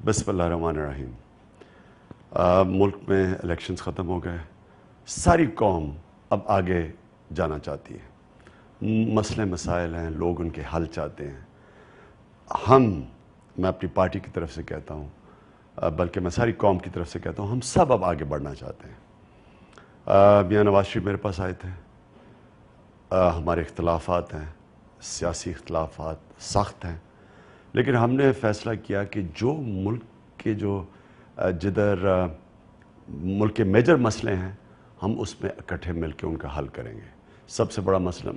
बिस्मिल्लाहिर्रहमानिर्रहीम। मुल्क में इलेक्शंस ख़त्म हो गए, सारी कौम अब आगे जाना चाहती है। मसले मसाइल हैं, लोग उनके हल चाहते हैं। मैं अपनी पार्टी की तरफ से कहता हूँ, बल्कि मैं सारी कौम की तरफ से कहता हूँ, हम सब अब आगे बढ़ना चाहते हैं। मियां नवाज शरीफ मेरे पास आए थे, हमारे इख्तलाफात हैं, सियासी इख्तलाफात सख्त हैं, लेकिन हमने फ़ैसला किया कि जो मुल्क के जिधर मुल्क के मेजर मसले हैं, हम उसमें इकट्ठे मिल के उनका हल करेंगे। सबसे बड़ा मसला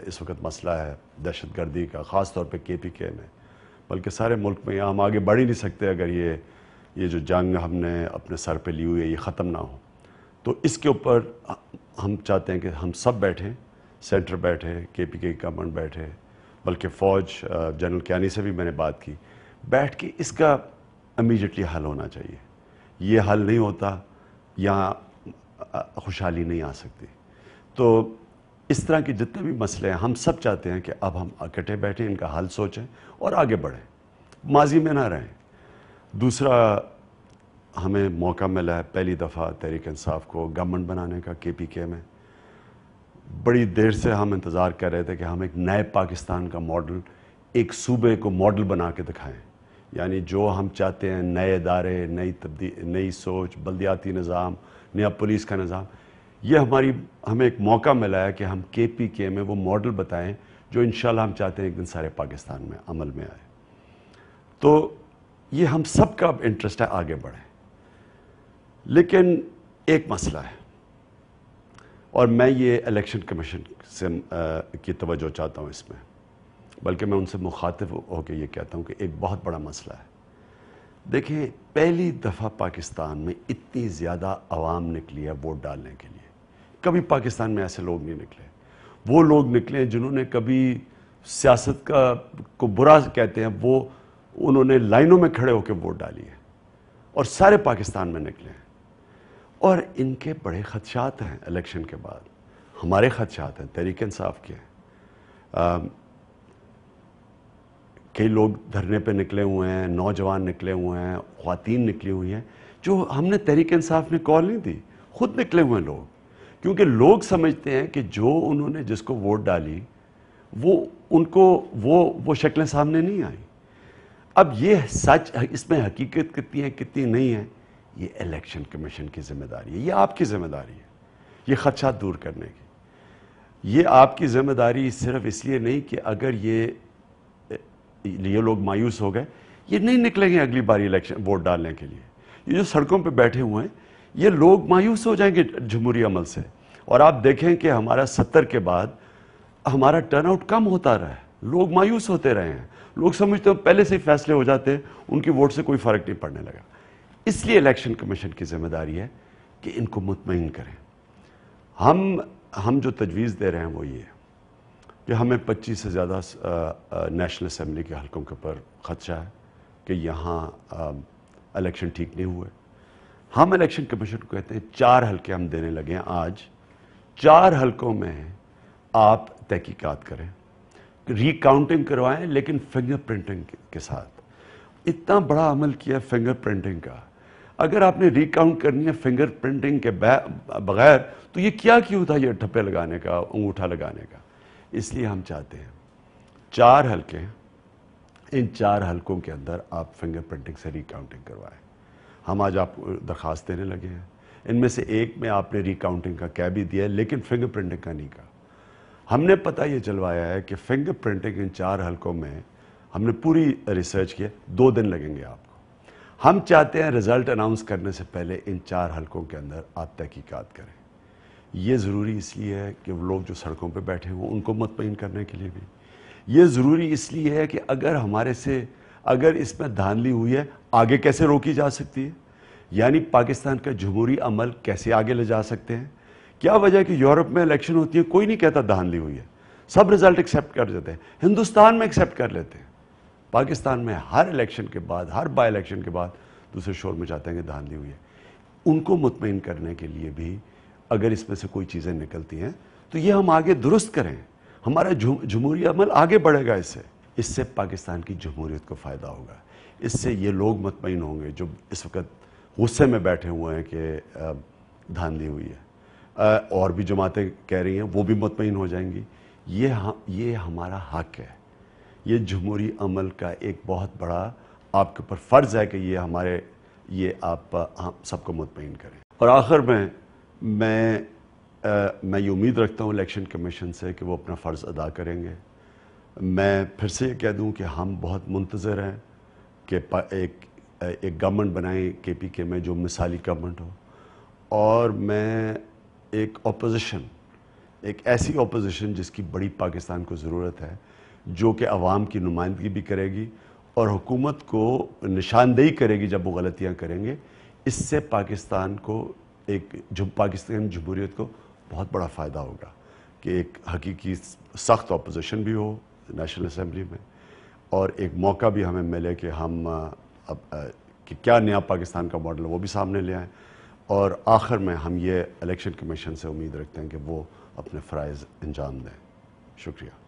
इस वक्त मसला है दहशतगर्दी का, ख़ास तौर पे KPK में, बल्कि सारे मुल्क में। यहाँ हम आगे बढ़ ही नहीं सकते अगर ये जो जंग हमने अपने सर पे ली हुई है ये ख़त्म ना हो। तो इसके ऊपर हम चाहते हैं कि हम सब बैठें, सेंटर बैठे, KPK गवर्नमेंट बैठे, बल्कि फ़ौज जनरल कियानी से भी मैंने बात की, बैठ के इसका इमीडिएटली हल होना चाहिए। ये हल नहीं होता, यहाँ खुशहाली नहीं आ सकती। तो इस तरह के जितने भी मसले हैं, हम सब चाहते हैं कि अब हम इकट्ठे बैठें, इनका हल सोचें और आगे बढ़ें, माजी में ना रहें। दूसरा, हमें मौका मिला है पहली दफ़ा तहरीक इंसाफ को गवर्नमेंट बनाने का KPK में। बड़ी देर से हम इंतज़ार कर रहे थे कि हम एक नए पाकिस्तान का मॉडल, एक सूबे को मॉडल बना के दिखाएं। यानी जो हम चाहते हैं, नए इदारे, नई सोच, बल्दियाती निज़ाम, नया पुलिस का निज़ाम, ये हमें एक मौका मिला है कि हम KPK में वो मॉडल बताएं जो इंशाल्लाह हम चाहते हैं एक दिन सारे पाकिस्तान में अमल में आए। तो ये हम सब का इंटरेस्ट है आगे बढ़े। लेकिन एक मसला है, और मैं ये इलेक्शन कमीशन से की तवज्जो चाहता हूँ इसमें, बल्कि मैं उनसे मुखातिब होकर ये कहता हूँ कि एक बहुत बड़ा मसला है। देखिए, पहली दफ़ा पाकिस्तान में इतनी ज़्यादा आवाम निकली है वोट डालने के लिए। कभी पाकिस्तान में ऐसे लोग नहीं निकले। वो लोग निकले जिन्होंने कभी सियासत को बुरा कहते हैं, वो उन्होंने लाइनों में खड़े होकर वोट डाली है और सारे पाकिस्तान में निकले हैं। और इनके बड़े खदशात हैं इलेक्शन के बाद, हमारे खदशात हैं, तहरीक इंसाफ के हैं। कई लोग धरने पे निकले हुए हैं, नौजवान निकले हुए हैं, ख्वातीन निकली हुई हैं, जो हमने तहरीक इंसाफ ने कॉल नहीं दी, खुद निकले हुए हैं लोग। क्योंकि लोग समझते हैं कि जो उन्होंने जिसको वोट डाली वो शक्लें सामने नहीं आई। अब ये सच, इसमें हकीकत कितनी है कितनी नहीं है, ये इलेक्शन कमीशन की जिम्मेदारी है, ये आपकी जिम्मेदारी है ये खदशात दूर करने की। ये आपकी जिम्मेदारी सिर्फ इसलिए नहीं कि अगर ये लोग मायूस हो गए, ये नहीं निकलेंगे अगली बारी इलेक्शन वोट डालने के लिए। ये जो सड़कों पे बैठे हुए हैं, ये लोग मायूस हो जाएंगे जमहूरी अमल से। और आप देखें कि हमारा 70 के बाद हमारा टर्नआउट कम होता रहा है, लोग मायूस होते रहे हैं, लोग समझते हैं पहले से ही फैसले हो जाते हैं, उनकी वोट से कोई फ़र्क नहीं पड़ने लगा। इसलिए इलेक्शन कमीशन की जिम्मेदारी है कि इनको मुतमईन करें। हम जो तजवीज़ दे रहे हैं वो ये है कि हमें 25 से ज़्यादा नेशनल असम्बली के हलकों के ऊपर खदशा है कि यहाँ इलेक्शन ठीक नहीं हुए। हम इलेक्शन कमीशन को कहते हैं 4 हलके हम देने लगे हैं आज। 4 हलकों में आप तहकीकात करें, रिकाउंटिंग करवाएं, लेकिन फिंगर प्रिंटिंग के साथ। इतना बड़ा अमल किया फिंगर प्रिंटिंग का, अगर आपने रिकाउंट करनी है फिंगर प्रिंटिंग के बगैर, तो ये क्या क्यों था ये ठप्पे लगाने का, अंगूठा लगाने का। इसलिए हम चाहते हैं 4 हलके, इन 4 हलकों के अंदर आप फिंगर प्रिंटिंग से रिकाउंटिंग करवाएं। हम आज आपको दरख्वास्त देने लगे हैं। इनमें से एक में आपने रिकाउंटिंग का कह भी दिया है, लेकिन फिंगर प्रिंटिंग का नहीं कहा। हमने पता ये चलवाया है कि फिंगर प्रिंटिंग इन 4 हलकों में हमने पूरी रिसर्च की है, 2 दिन लगेंगे आपको। हम चाहते हैं रिजल्ट अनाउंस करने से पहले इन 4 हलकों के अंदर आप तहकीकात करें। ये ज़रूरी इसलिए है कि वो लोग जो सड़कों पे बैठे हों उनको मुतमईन करने के लिए भी। ये ज़रूरी इसलिए है कि अगर इसमें धांधली हुई है, आगे कैसे रोकी जा सकती है, यानी पाकिस्तान का जमहूरी अमल कैसे आगे ले जा सकते हैं। क्या वजह है कि यूरोप में इलेक्शन होती है, कोई नहीं कहता धांधली हुई है, सब रिजल्ट एक्सेप्ट कर देते हैं। हिंदुस्तान में एक्सेप्ट कर लेते हैं। पाकिस्तान में हर इलेक्शन के बाद, हर बाई इलेक्शन के बाद दूसरे शोर में चाहते हैं कि धांधली हुई है। उनको मुतमईन करने के लिए भी अगर इसमें से कोई चीज़ें निकलती हैं तो ये हम आगे दुरुस्त करें, हमारा जमहूरी अमल आगे बढ़ेगा। इससे पाकिस्तान की जमहूरियत को फ़ायदा होगा, اس سے یہ لوگ مطمئن ہوں گے جو اس وقت غصے میں بیٹھے ہوئے ہیں کہ دھاندلی ہوئی ہے، اور بھی جماعتیں کہہ رہی ہیں، وہ بھی مطمئن ہو جائیں گی۔ یہ ہمارا حق ہے، یہ جمہوری عمل کا ایک بہت بڑا آپ کے اوپر فرض ہے کہ یہ آپ سب کو مطمئن کریں۔ اور آخر میں یہ امید رکھتا ہوں الیکشن کمیشن سے کہ وہ اپنا فرض ادا کریں گے۔ میں پھر سے یہ کہہ دوں کہ ہم بہت منتظر ہیں کہ ایک گورنمنٹ بنائیں کے پی کے میں جو مثالی گورنمنٹ ہو، اور میں ایک ایسی اپوزیشن جس کی بڑی پاکستان کو ضرورت ہے، جو کہ عوام کی نمائندگی بھی کرے گی اور حکومت کو نشاندہی کرے گی جب وہ غلطیاں کریں گے۔ اس سے پاکستان جمہوریت کو بہت بڑا فائدہ ہوگا کہ ایک حقیقی سخت اپوزیشن بھی ہو نیشنل اسمبلی میں، اور ایک موقع بھی ہمیں ملے کہ ہم کہ کیا نیا پاکستان کا ماڈل وہ بھی سامنے لے آئیں۔ اور آخر میں ہم یہ الیکشن کمیشن سے امید رکھتے ہیں کہ وہ اپنے فرائض انجام دیں۔ شکریہ۔